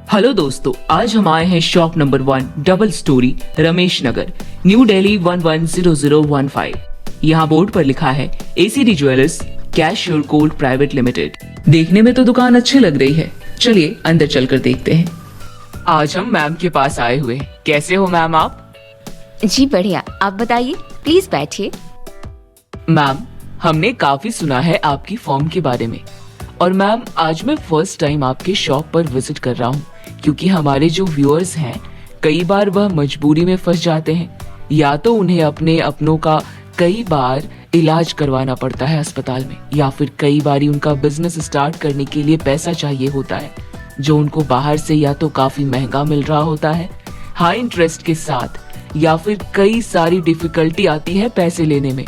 Hello दोस्तों, आज हम आए हैं shop number 1 double storey Ramesh Nagar, New Delhi 110015। यहाँ बोर्ड पर लिखा है ACD jewellers cash your gold private limited. देखने में तो दुकान अच्छी लग रही है, चलिए अंदर चलकर देखते हैं। आज हम मैम के पास आए हुए हैं। कैसे हो मैम आप? जी बढ़िया, आप बताइए, प्लीज बैठिए। मैम, हमने काफी सुना है आपकी फर्म के बारे में, और मैम आज मैं फर्स्ट टाइम आपके शॉप पर विजिट कर रहा हूँ, क्योंकि हमारे जो व्यूअर्स हैं कई बार वह मजबूरी में फंस जाते हैं, या तो उन्हें अपने अपनों का कई बार इलाज करवाना पड़ता है अस्पताल में, या फिर कई बार उनका बिजनेस स्टार्ट करने के लिए पैसा चाहिए होता है, जो उनको बाहर से या तो काफी महंगा मिल रहा होता है हाई इंटरेस्ट के साथ, या फिर कई सारी डिफिकल्टी आती है पैसे लेने में।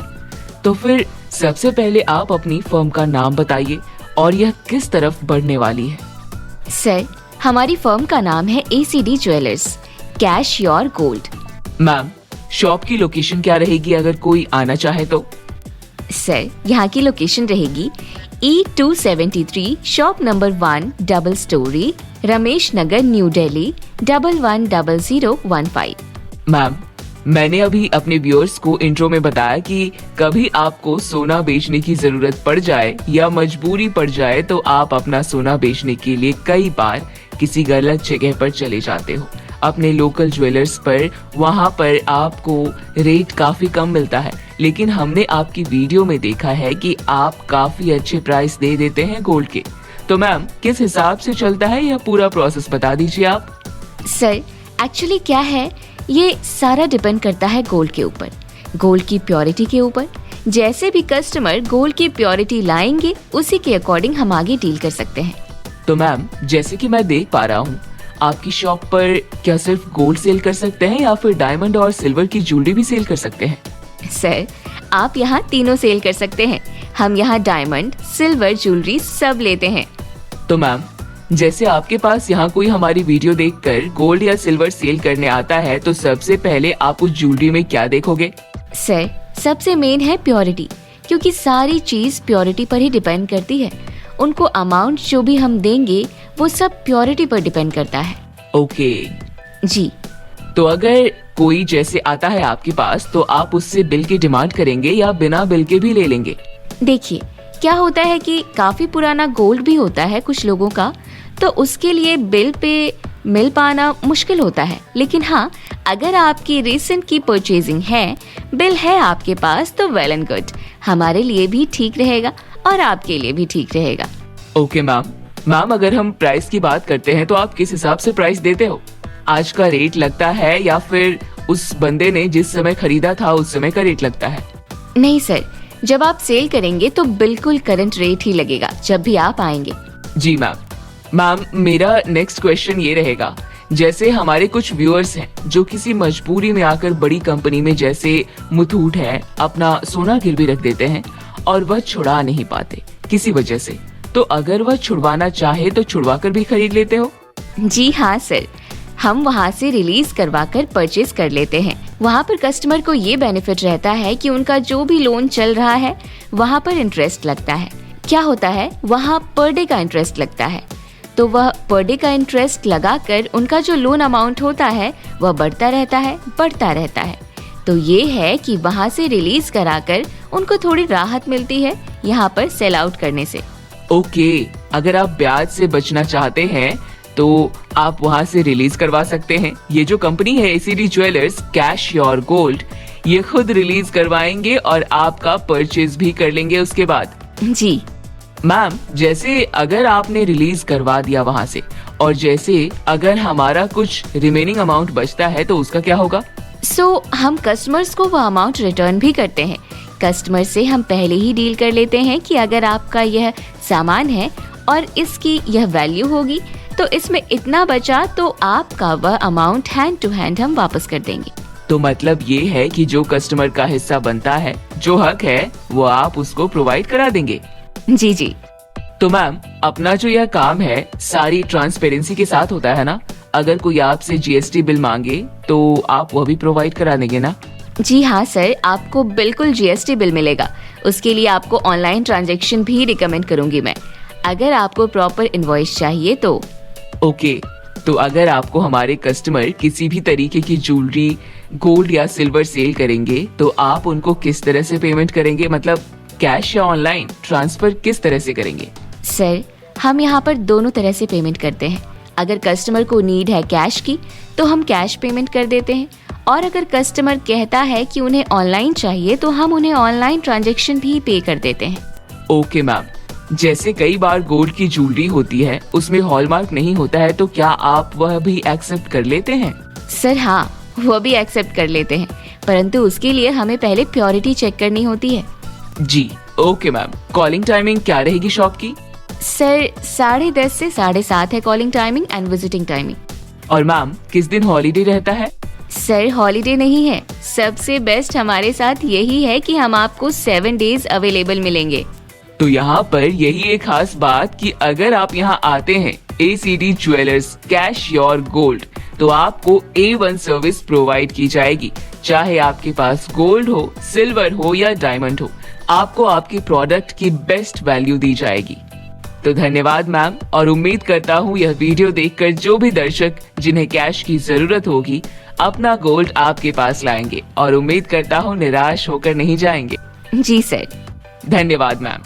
तो फिर सबसे पहले आप अपनी फर्म का नाम बताइए और यह किस तरफ बढ़ने वाली है। सर, हमारी फर्म का नाम है ACD jewellers cash your gold. Ma'am, shop की लोकेशन क्या रहेगी अगर कोई आना चाहे तो? सर, यहाँ की लोकेशन रहेगी E273 shop number 1 double storey Ramesh Nagar New Delhi 110015। Ma'am, मैंने अभी अपने व्यूअर्स को इंट्रो में बताया कि कभी आपको सोना बेचने की जरूरत पड़ जाए या मजबूरी पड़ जाए तो आप अपना सोना बेचने के लिए कई बार किसी गलत जगह पर चले जाते हो, अपने लोकल ज्वेलर्स पर। वहां पर आपको रेट काफी कम मिलता है, लेकिन हमने आपकी वीडियो में देखा है कि आप काफी अच्छे प्राइस दे देते हैं गोल्ड के। तो मैम, किस हिसाब से चलता है यह पूरा प्रोसेस बता दीजिए आप। सर, एक्चुअली क्या है, ये सारा डिपेंड करता है गोल्ड के ऊपर, गोल्ड की प्योरिटी के ऊपर। जैसे भी कस्टमर गोल्ड की प्योरिटी लाएंगे, उसी के अकॉर्डिंग हम आगे डील कर सकते हैं। तो मैम, जैसे कि मैं देख पा रहा हूँ, आपकी शॉप पर क्या सिर्फ गोल्ड सेल कर सकते हैं या फिर डायमंड और सिल्वर की ज्वेलरी भी सेल कर सकते हैं? सर, आप यहाँ तीनों सेल कर सकते हैं। हम यहाँ डायमंड, सिल्वर ज्वेलरी सब लेते हैं। तो मैम, जैसे आपके पास यहाँ कोई हमारी वीडियो देखकर गोल्ड या सिल्वर सेल करने आता है, तो सबसे पहले आप उस ज्वेलरी में क्या देखोगे? सर, सबसे मेन है प्योरिटी, क्योंकि सारी चीज प्योरिटी पर ही डिपेंड करती है। उनको अमाउंट जो भी हम देंगे वो सब प्योरिटी पर डिपेंड करता है। ओके जी। तो अगर कोई जैसे आता है आपके पास, तो आप उससे बिल की डिमांड करेंगे या बिना बिल के भी ले लेंगे? देखिए, क्या होता है कि काफी पुराना गोल्ड भी होता है कुछ लोगों का, तो उसके लिए बिल पे मिल पाना मुश्किल होता है। लेकिन हाँ, अगर आपकी रिसेंट की परचेजिंग है, बिल है आपके पास, तो वेल एंड गुड, हमारे लिए भी ठीक रहेगा और आपके लिए भी ठीक रहेगा। ओके मैम, अगर हम प्राइस की बात करते हैं तो आप किस हिसाब से प्राइस देते हो? आज का रेट लगता है या फिर उस बंदे ने जिस समय खरीदा था उस समय का रेट लगता है? नहीं सर, जब आप सेल करेंगे तो बिल्कुल करंट रेट ही लगेगा जब भी आप आएंगे। जी मैम, मेरा नेक्स्ट क्वेश्चन ये रहेगा, जैसे हमारे कुछ व्यूअर्स हैं जो किसी मजबूरी में आकर बड़ी कंपनी में जैसे मुथूट है अपना सोना गिरवी रख देते हैं और वह छुड़ा नहीं पाते किसी वजह से, तो अगर वह छुड़वाना चाहे तो छुड़वा कर भी खरीद लेते हो? जी हाँ सर, हम वहाँ से रिलीज करवा कर परचेज कर लेते हैं। वहाँ पर कस्टमर को ये बेनिफिट रहता है कि उनका जो भी लोन चल रहा है वहाँ पर इंटरेस्ट लगता है। क्या होता है, वहाँ पर डे का इंटरेस्ट लगता है, तो वह पर डे का इंटरेस्ट लगाकर उनका जो लोन अमाउंट होता है वह बढ़ता रहता है। तो ये है कि वहाँ से रिलीज कराकर उनको थोड़ी राहत मिलती है यहाँ पर सेल आउट करने से। ओके, अगर आप ब्याज से बचना चाहते हैं तो आप वहाँ से रिलीज करवा सकते हैं। ये जो कंपनी है ACD jewellers cash your gold, ये खुद रिलीज करवाएंगे और आपका परचेज भी कर लेंगे उसके बाद। जी मैम, जैसे अगर आपने रिलीज करवा दिया वहाँ से, और जैसे अगर हमारा कुछ रिमेनिंग अमाउंट बचता है तो उसका क्या होगा? हम कस्टमर्स को वो अमाउंट रिटर्न भी करते हैं। कस्टमर से हम पहले ही डील कर लेते हैं कि अगर आपका यह सामान है और इसकी यह वैल्यू होगी, तो इसमें इतना बचा तो आपका वह अमाउंट हैंड टू हैंड हम वापस कर देंगे। तो मतलब ये है कि जो कस्टमर का हिस्सा बनता है, जो हक है, वो आप उसको प्रोवाइड करा देंगे। जी। तो मैम, अपना जो यह काम है सारी ट्रांसपेरेंसी के साथ होता है ना? अगर कोई आपसे जीएसटी बिल मांगे तो आप वह भी प्रोवाइड करा देंगे ना? जी हाँ सर, आपको बिल्कुल जीएसटी बिल मिलेगा। उसके लिए आपको ऑनलाइन ट्रांजैक्शन भी रिकमेंड करूंगी मैं, अगर आपको प्रॉपर इनवॉइस चाहिए तो। ओके, तो अगर आपको हमारे कस्टमर किसी भी तरीके की ज्वेलरी, गोल्ड या सिल्वर सेल करेंगे तो आप उनको किस तरह से पेमेंट करेंगे? मतलब कैश या ऑनलाइन ट्रांसफर किस तरह से करेंगे? सर, हम यहाँ पर दोनों तरह से पेमेंट करते हैं। अगर कस्टमर को नीड है कैश की तो हम कैश पेमेंट कर देते हैं, और अगर कस्टमर कहता है कि उन्हें ऑनलाइन चाहिए तो हम उन्हें ऑनलाइन ट्रांजैक्शन भी पे कर देते हैं। ओके मैम, जैसे कई बार गोल्ड की ज्वेलरी होती है उसमें हॉलमार्क नहीं होता है, तो क्या आप वह भी एक्सेप्ट कर लेते हैं? सर हाँ, वो भी एक्सेप्ट कर लेते हैं, परंतु उसके लिए हमें पहले प्योरिटी चेक करनी होती है। जी ओके मैम। कॉलिंग टाइमिंग क्या रहेगी शॉप की? सर 10:30 से 7:30 है calling timing and visiting timing. और मैम किस दिन हॉलीडे रहता है? सर हॉलीडे नहीं है, सबसे बेस्ट हमारे साथ यही है कि हम आपको 7 डेज अवेलेबल मिलेंगे। तो यहाँ पर यही एक खास बात कि अगर आप यहाँ आते हैं ACD jewellers cash your gold, तो आपको A1 सर्विस प्रोवाइड की जाएगी। चाहे आपके पास गोल्ड हो, सिल्वर हो या डायमंड हो, आपको आपके प्रोडक्ट की बेस्ट वैल्यू दी जाएगी। तो धन्यवाद मैम, और उम्मीद करता हूँ यह वीडियो देखकर जो भी दर्शक जिन्हें कैश की जरूरत होगी अपना गोल्ड आपके पास लाएंगे, और उम्मीद करता हूँ निराश होकर नहीं जाएंगे। जी सर। धन्यवाद मैम।